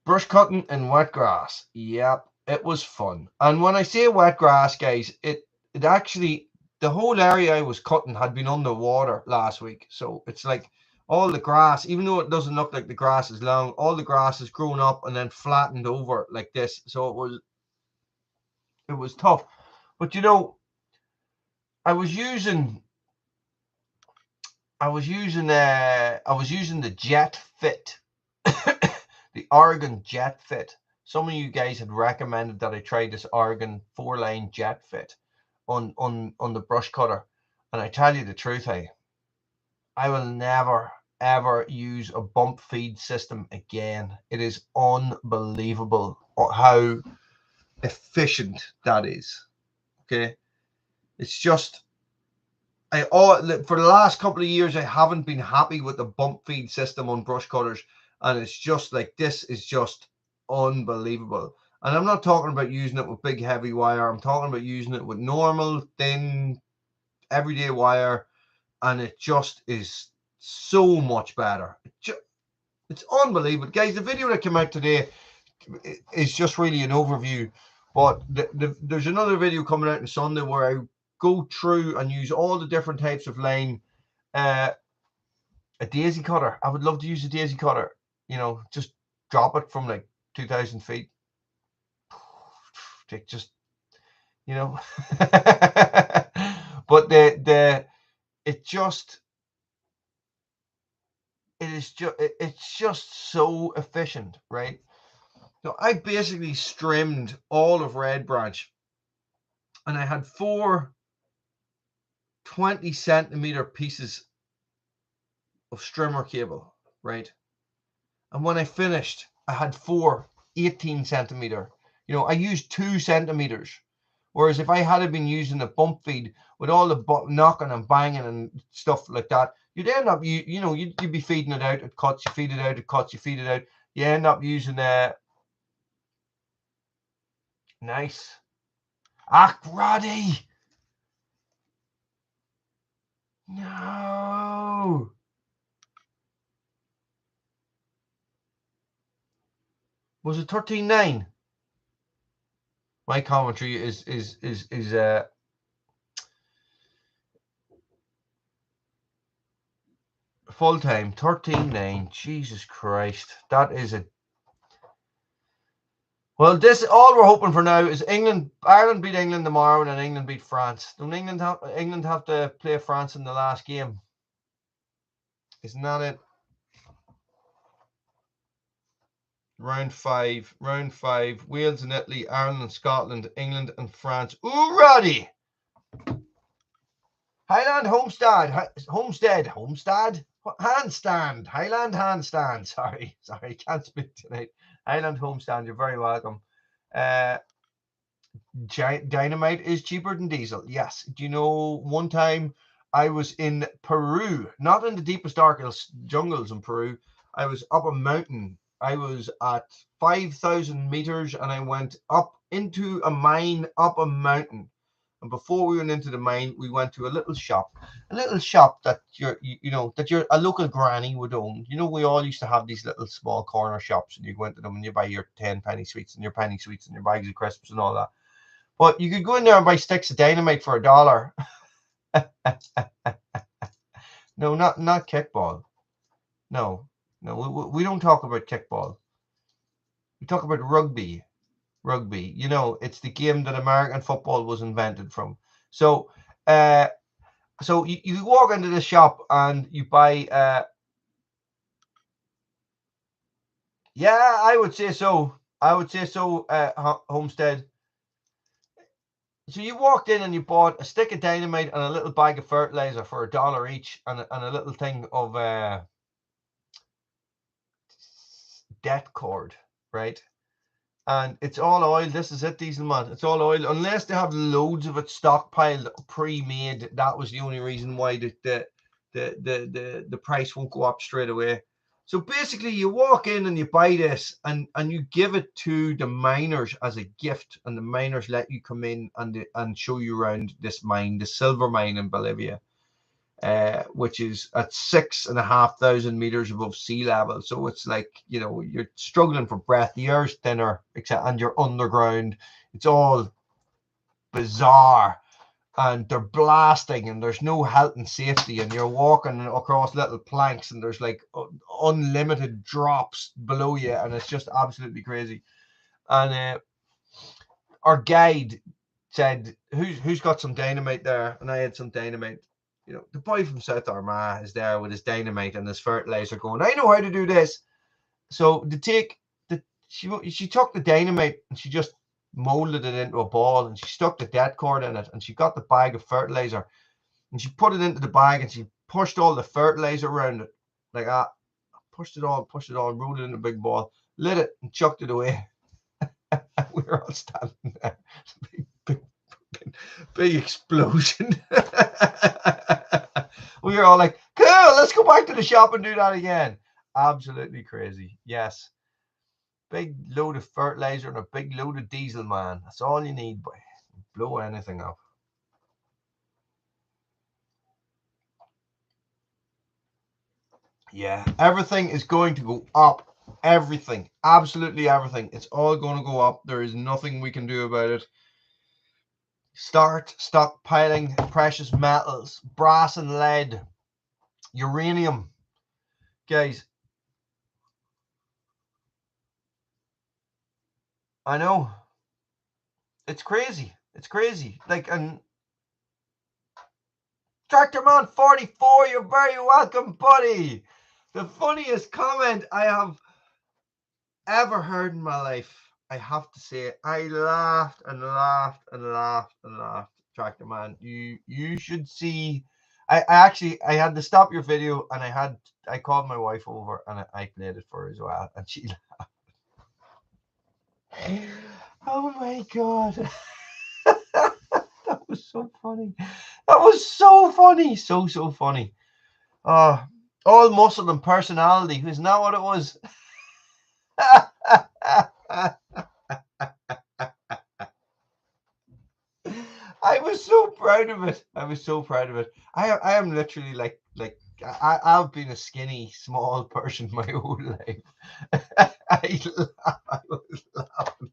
brush cutting in wet grass. Yep, it was fun. And when I say wet grass, guys, it actually, the whole area I was cutting had been underwater last week. So it's like all the grass, even though it doesn't look like the grass is long, all the grass has grown up and then flattened over like this. So it was tough. But I was using the Jet Fit, the Oregon Jet Fit. Some of you guys had recommended that I try this Oregon 4-line Jet Fit on the brush cutter, and I tell you the truth, I will never ever use a bump feed system again. It is unbelievable how efficient that is. Okay, it's just. For the last couple of years, I haven't been happy with the bump feed system on brush cutters, and it's just like, this is just unbelievable. And I'm not talking about using it with big heavy wire. I'm talking about using it with normal thin everyday wire, and it just is so much better. It's unbelievable, guys. The video that came out today is just really an overview, but there's another video coming out on Sunday where I go through and use all the different types of line. A daisy cutter. I would love to use a daisy cutter. Just drop it from like 2,000 feet. Just, but it's just so efficient, right? So I basically trimmed all of Red Branch and I had 4 20-centimeter pieces of strimmer cable, right? And when I finished, I had 4 18-centimeter. You know, I used 2 centimeters. Whereas if I had been using a bump feed with all the knocking and banging and stuff like that, you'd end up, you'd be feeding it out. It cuts, you feed it out, it cuts, you feed it out. You end up using nice. Ah, Roddy. No. Was it 13.9? My commentary is full time 13.9. Jesus Christ, that is a. Well, this all we're hoping for now is Ireland beat England tomorrow, and then England beat France. Don't England have to play France in the last game? Isn't that it? Round five. Wales and Italy, Ireland and Scotland, England and France. Ooh, Roddy! Highland Homestead. Handstand. Highland Handstand. Sorry, can't speak tonight. Highland Homestead, you're very welcome. Dynamite is cheaper than diesel. Yes. Do you know, one time I was in Peru, not in the deepest, darkest jungles in Peru. I was up a mountain. I was at 5,000 meters and I went up into a mine up a mountain. And before we went into the mine, we went to a little shop that a local granny would own. You know, we all used to have these little small corner shops, and you go into them and you buy your 10 penny sweets and your penny sweets and your bags of crisps and all that. But you could go in there and buy sticks of dynamite for $1. No, not kickball. No, we don't talk about kickball. We talk about rugby. You know, it's the game that American football was invented from. So you walk into the shop and you buy yeah, I would say so, Homestead. So you walked in and you bought a stick of dynamite and a little bag of fertilizer for $1 each, and a little thing of det cord, right? And it's all oil. This is it, Diesel Man. It's all oil, unless they have loads of it stockpiled, pre-made. That was the only reason why the price won't go up straight away. So basically, you walk in and you buy this, and you give it to the miners as a gift, and the miners let you come in and show you around this mine, the silver mine in Bolivia, which is at 6,500 meters above sea level. So it's like, you know, you're struggling for breath. The air's thinner, and you're underground. It's all bizarre. And they're blasting, and there's no health and safety, and you're walking across little planks, and there's like unlimited drops below you, and it's just absolutely crazy. And our guide said, who's got some dynamite there? And I had some dynamite. You know, the boy from South Armagh is there with his dynamite and his fertilizer going, I know how to do this. So she took the dynamite and she just molded it into a ball, and she stuck the det cord in it, and she got the bag of fertilizer and she put it into the bag, and she pushed all the fertilizer around it like that, pushed it all, rolled it in a big ball, lit it and chucked it away. We were all standing there. Big explosion. We were all like, cool, let's go back to the shop and do that again. Absolutely crazy. Yes. Big load of fertilizer and a big load of diesel, man. That's all you need, boy. Blow anything up. Yeah, everything is going to go up. Everything. Absolutely everything. It's all going to go up. There is nothing we can do about it. Start stockpiling precious metals, brass and lead, uranium. Guys, I know. It's crazy. Like, and Tractor Man 44, you're very welcome, buddy. The funniest comment I have ever heard in my life. I have to say, I laughed and laughed and laughed and laughed. Tractor man, you should see. I had to stop your video, and I called my wife over and I played it for her as well, and she laughed. Oh my god. That was so funny. That was so funny. So funny. All muscle and personality. Isn't that what it was? I was so proud of it. I was so proud of it. I am literally like I've been a skinny, small person my whole life. I was laughing.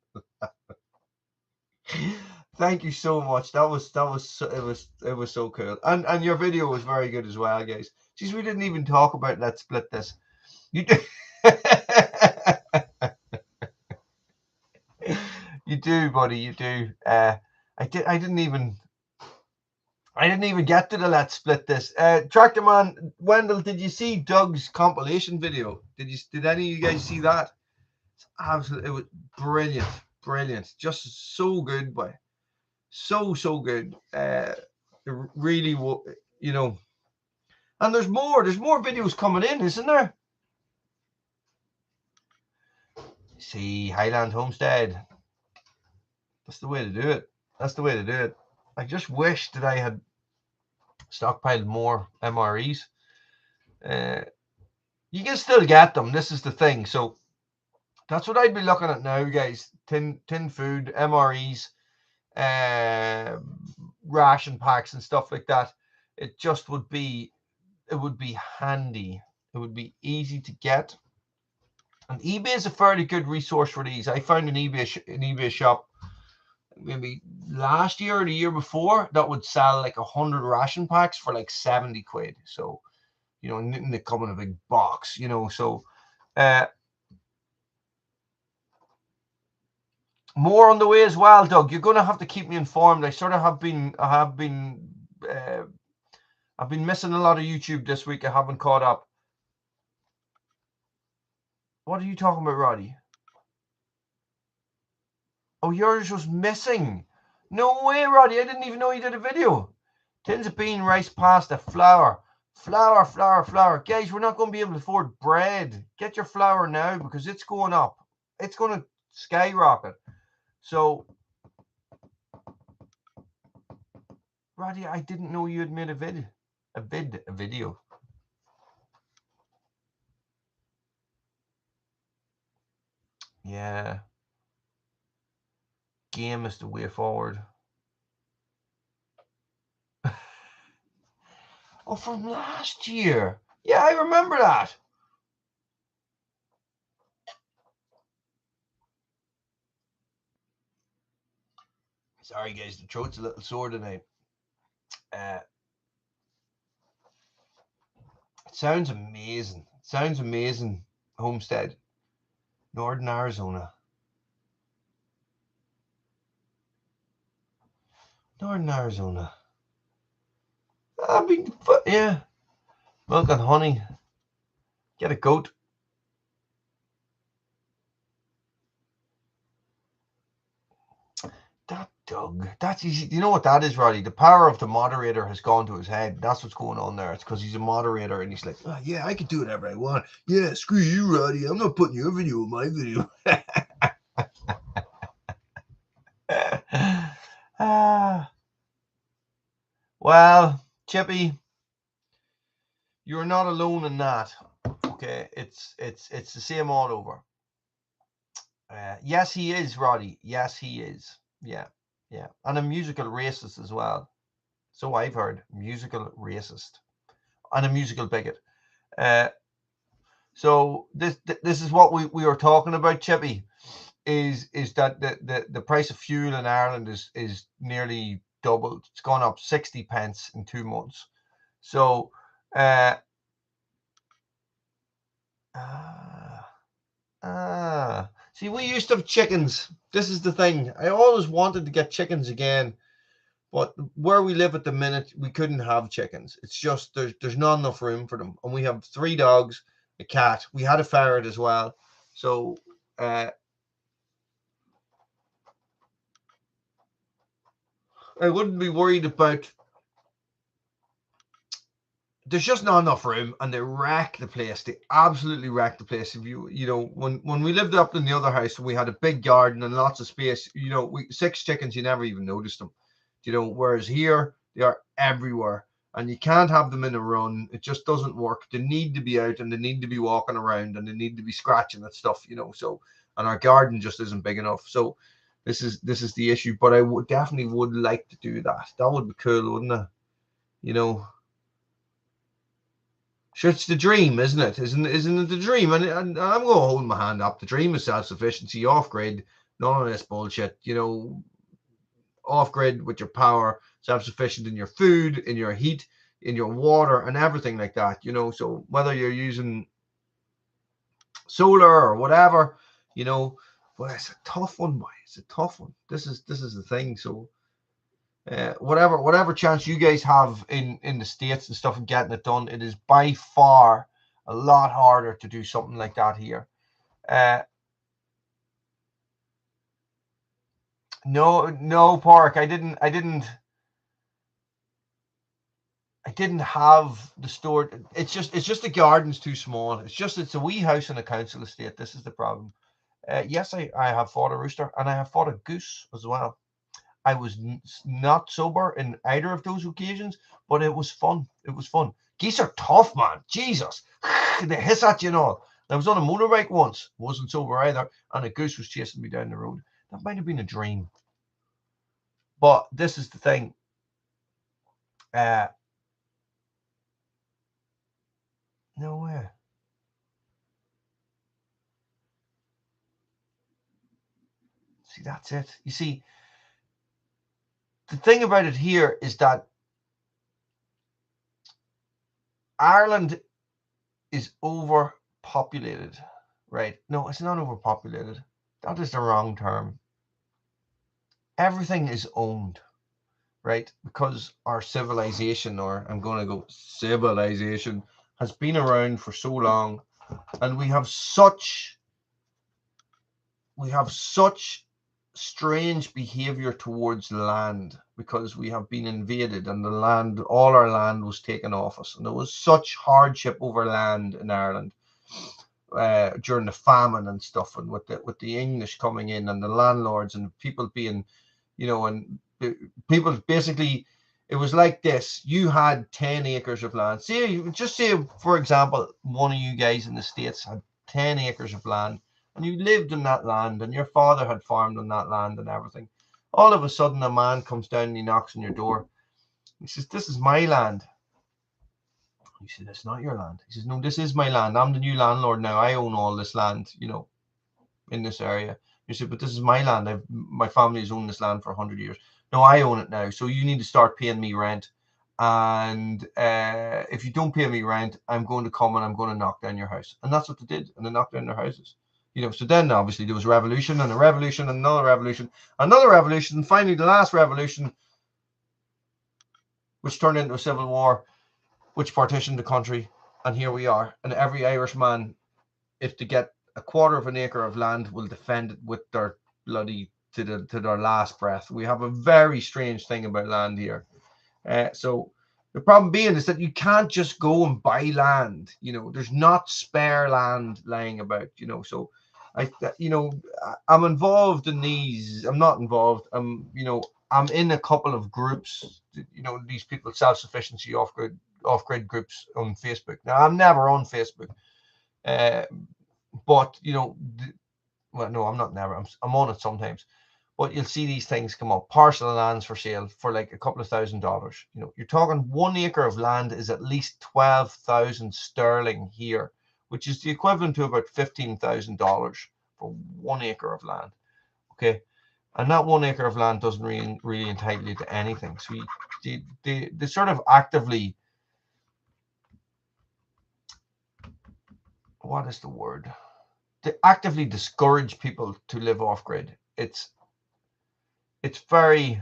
Thank you so much. It was so cool. And your video was very good as well, guys. Jeez, we didn't even talk about Let's Split This. You do. You do, buddy. You do. I didn't even get to the Let's Split This. Tractor man, Wendell, did you see Doug's compilation video? Did any of you guys see that? It's absolutely, it was brilliant. Just so good, boy. So good. It really, you know. And there's more videos coming in, isn't there? See, Highland Homestead. That's the way to do it. That's the way to do it. I just wish that I had stockpiled more MREs. You can still get them. This is the thing. So that's what I'd be looking at now, guys. Tin food, MREs, ration packs and stuff like that. It just would be, it would be handy. It would be easy to get. And eBay is a fairly good resource for these. I found an eBay shop maybe last year or the year before that would sell like 100 ration packs for like 70 quid. So, you know, and they come in a big box, you know. So more on the way as well, Doug. You're going to have to keep me informed. I sort of have been I've been missing a lot of YouTube this week. I haven't caught up. What are you talking about, Roddy? Oh, yours was missing. No way, Roddy. I didn't even know you did a video. Tins of bean, rice, pasta, flour. Flour. Guys, we're not going to be able to afford bread. Get your flour now because it's going up. It's going to skyrocket. So, Roddy, I didn't know you had made a video. Yeah. Game is the way forward. Oh, from last year. Yeah, I remember that. Sorry, guys, the throat's a little sore tonight. It sounds amazing. Sounds amazing, Homestead. Northern Arizona. Northern Arizona. I mean, yeah. Milk and honey. Get a goat. That Doug. That's easy. You know what that is, Roddy? The power of the moderator has gone to his head. That's what's going on there. It's because he's a moderator and he's like, oh, yeah, I can do whatever I want. Yeah, screw you, Roddy. I'm not putting your video in my video. Well, Chippy, you're not alone in that. Okay, it's the same all over. Yes, he is, Roddy. Yes, he is. Yeah. And a musical racist as well. So I've heard. Musical racist. And a musical bigot. So this is what we were talking about, Chippy, is that the price of fuel in Ireland is nearly doubled. It's gone up 60 pence in 2 months. So see, we used to have chickens. This is the thing. I always wanted to get chickens again, but where we live at the minute, we couldn't have chickens. It's just there's not enough room for them. And we have 3 dogs, a cat. We had a ferret as well. So I wouldn't be worried about. There's just not enough room, and they wreck the place. They absolutely wreck the place. If you know, when we lived up in the other house, we had a big garden and lots of space. You know, 6 chickens, you never even noticed them. You know, whereas here they are everywhere, and you can't have them in a run. It just doesn't work. They need to be out, and they need to be walking around, and they need to be scratching at stuff. You know, so and our garden just isn't big enough. So this is the issue. But I would definitely would like to do that. That would be cool, wouldn't it? You know. Sure, it's the dream, isn't it? Isn't it the dream? And I'm going to hold my hand up. The dream is self-sufficiency, off-grid, none of this bullshit. You know, off-grid with your power, self-sufficient in your food, in your heat, in your water, and everything like that. You know, so whether you're using solar or whatever, you know, but it's a tough one, boy. It's a tough one. This is the thing. So. Whatever chance you guys have in the States and stuff and getting it done, it is by far a lot harder to do something like that here. No, Park. I didn't have the store. It's just the garden's too small. It's a wee house in a council estate. This is the problem. Yes, I have fought a rooster and I have fought a goose as well. I was not sober in either of those occasions, but it was fun. It was fun. Geese are tough, man. Jesus. They hiss at you and all. I was on a motorbike once. Wasn't sober either. And a goose was chasing me down the road. That might have been a dream. But this is the thing. No way. See, that's it. You see, the thing about it here is that Ireland is overpopulated, right? No, it's not overpopulated. That is the wrong term. Everything is owned, right? Because our civilization, or I'm going to go civilization, has been around for so long, and we have such strange behavior towards land because we have been invaded and all our land was taken off us, and there was such hardship over land in Ireland during the famine and stuff, and with the English coming in and the landlords and people being, you know, and people basically, it was like this. You had 10 acres of land. Say, for example, one of you guys in the States had 10 acres of land, and you lived in that land, and your father had farmed on that land and everything. All of a sudden, a man comes down and he knocks on your door. He says, "This is my land." You say, "That's not your land." He says, "No, this is my land. I'm the new landlord now. I own all this land, you know, in this area." You say, "But this is my land. My family has owned this land for 100 years. No, I own it now. So you need to start paying me rent. And if you don't pay me rent, I'm going to come and I'm going to knock down your house." And that's what they did. And they knocked down their houses. You know, so then obviously there was a revolution and a revolution and another revolution, and finally the last revolution, which turned into a civil war, which partitioned the country. And here we are. And every Irishman, if they get a quarter of an acre of land, will defend it with their bloody to their last breath. We have a very strange thing about land here. So the problem being is that you can't just go and buy land. You know, there's not spare land lying about. You know, so I'm involved in these. I'm not involved. You know, I'm in a couple of groups. You know, these people self-sufficiency off-grid groups on Facebook. Now, I'm never on Facebook. But you know, well, no, I'm not never. I'm on it sometimes. But you'll see these things come up. Parcel of lands for sale for like a couple of $1,000s. You know, you're talking 1 acre of land is at least 12,000 sterling here, which is the equivalent to about $15,000 for 1 acre of land. Okay, and that 1 acre of land doesn't really entitle you to anything. So they sort of actively, what is the word? They actively discourage people to live off grid. It's very,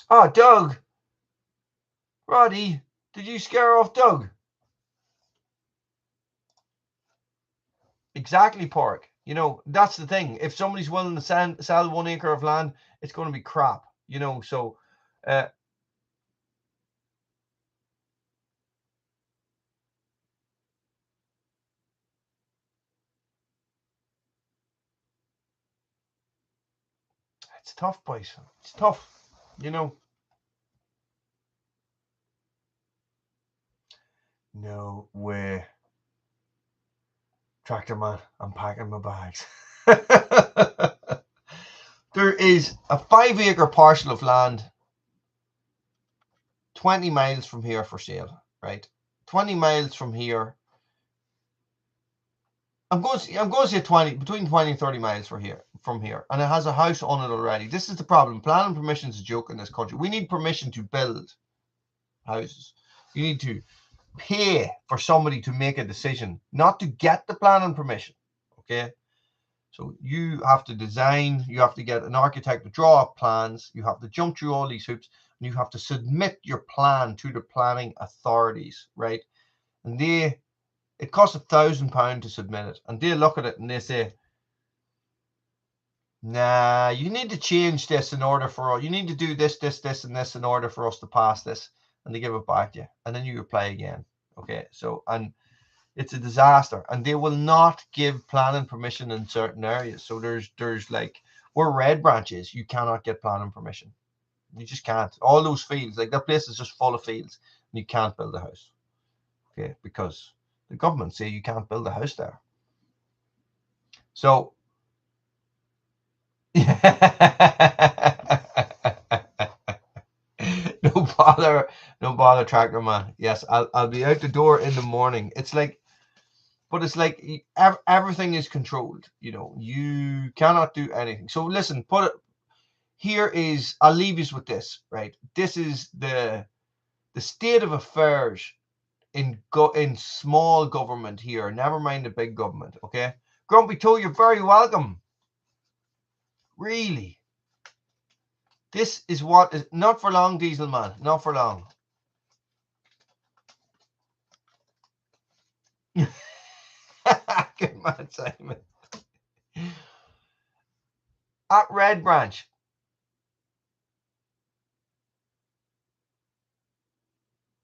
oh, Doug, Roddy, did you scare off Doug? Exactly, Pork. You know, that's the thing. If somebody's willing to sell 1 acre of land, it's going to be crap, you know. So it's tough, boys. It's tough, you know. No way. Tractor man, I'm packing my bags. There is a 5 acre parcel of land 20 miles from here for sale, right? 20 miles from here. I'm going to say 20, between 20 and 30 miles from here. And it has a house on it already. This is the problem. Planning permission is a joke in this country. We need permission to build houses. You need to pay for somebody to make a decision, not to get the planning permission. Okay. So you have to design, you have to get an architect to draw up plans, you have to jump through all these hoops, and you have to submit your plan to the planning authorities, right? And it costs £1,000 to submit it. And they look at it and they say, nah, you need to change this in order for, you need to do this, this, this, and this in order for us to pass this. And they give it back to you. And then you apply again. Okay. So, and it's a disaster, and they will not give planning permission in certain areas. So there's like where Red Branch is, you cannot get planning permission. You just can't. All those fields, like that place is just full of fields, and you can't build a house. Okay, because the government say you can't build a house there. So no bother, tractor man. Yes, I'll be out the door in the morning. It's like, but it's like everything is controlled. You know, you cannot do anything. So listen, here is, I'll leave you with this, right? This is the state of affairs in small government here. Never mind the big government, okay? Grumpy Toe, you're very welcome. Really. This is what is not for long, Diesel Man. Not for long. Good man, Simon. At Red Branch.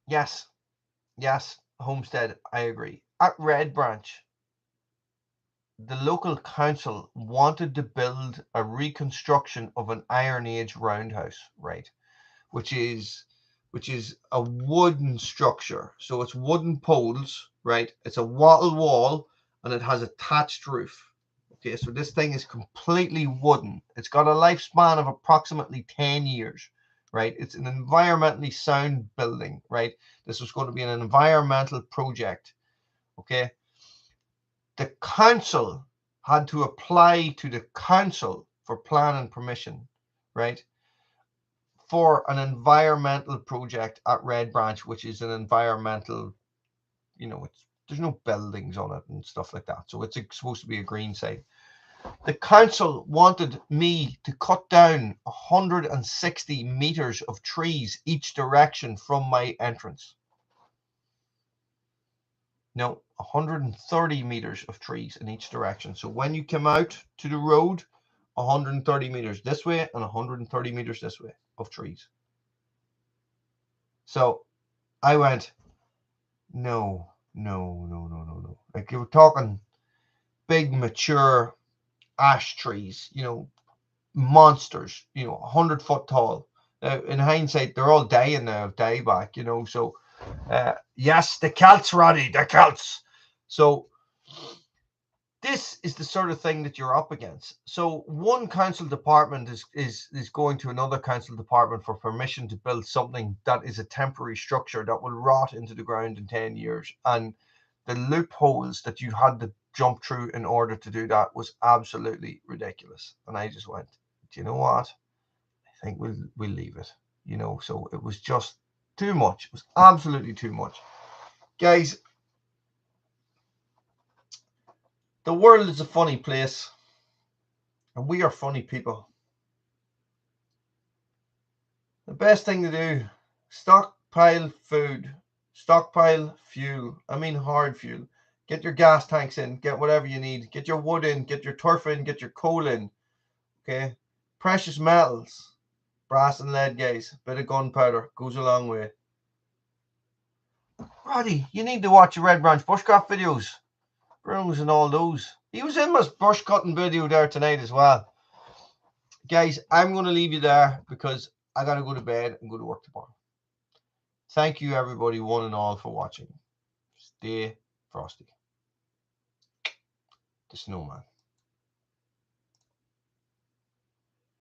Yes. Yes, Homestead, I agree. At Red Branch, the local council wanted to build a reconstruction of an Iron Age roundhouse, right? Which is a wooden structure. So it's wooden poles, right? It's a wattle wall, and it has a thatched roof. Okay, so this thing is completely wooden. It's got a lifespan of approximately 10 years, right? It's an environmentally sound building, right? This was going to be an environmental project, okay? The council had to apply to the council for planning permission, right? For an environmental project at Red Branch, which is an environmental, you know, there's no buildings on it and stuff like that. So it's supposed to be a green site. The council wanted me to cut down 160 meters of trees each direction from my entrance. No, 130 meters of trees in each direction. So when you come out to the road, 130 meters this way and 130 meters this way of trees. So I went, no. Like, you were talking big, mature ash trees, you know, monsters, you know, 100-foot tall. In hindsight, they're all dying now of dieback, you know. So, yes, the Celts, Roddy, the Celts. So, this is the sort of thing that you're up against. So, one council department is going to another council department for permission to build something that is a temporary structure that will rot into the ground in 10 years. And the loopholes that you had to jump through in order to do that was absolutely ridiculous. And I just went, do you know what? I think we'll leave it. You know, so it was just too much. It was absolutely too much. Guys, the world is a funny place. And we are funny people. The best thing to do, stockpile food, stockpile fuel. I mean hard fuel. Get your gas tanks in. Get whatever you need. Get your wood in. Get your turf in. Get your coal in. Okay. Precious metals. Brass and lead, guys. Bit of gunpowder. Goes a long way. Roddy, you need to watch your Red Branch bushcraft videos. Bruce and all those. He was in my bush cutting video there tonight as well. Guys, I'm going to leave you there because I got to go to bed and go to work tomorrow. Thank you, everybody, one and all, for watching. Stay frosty. The snowman.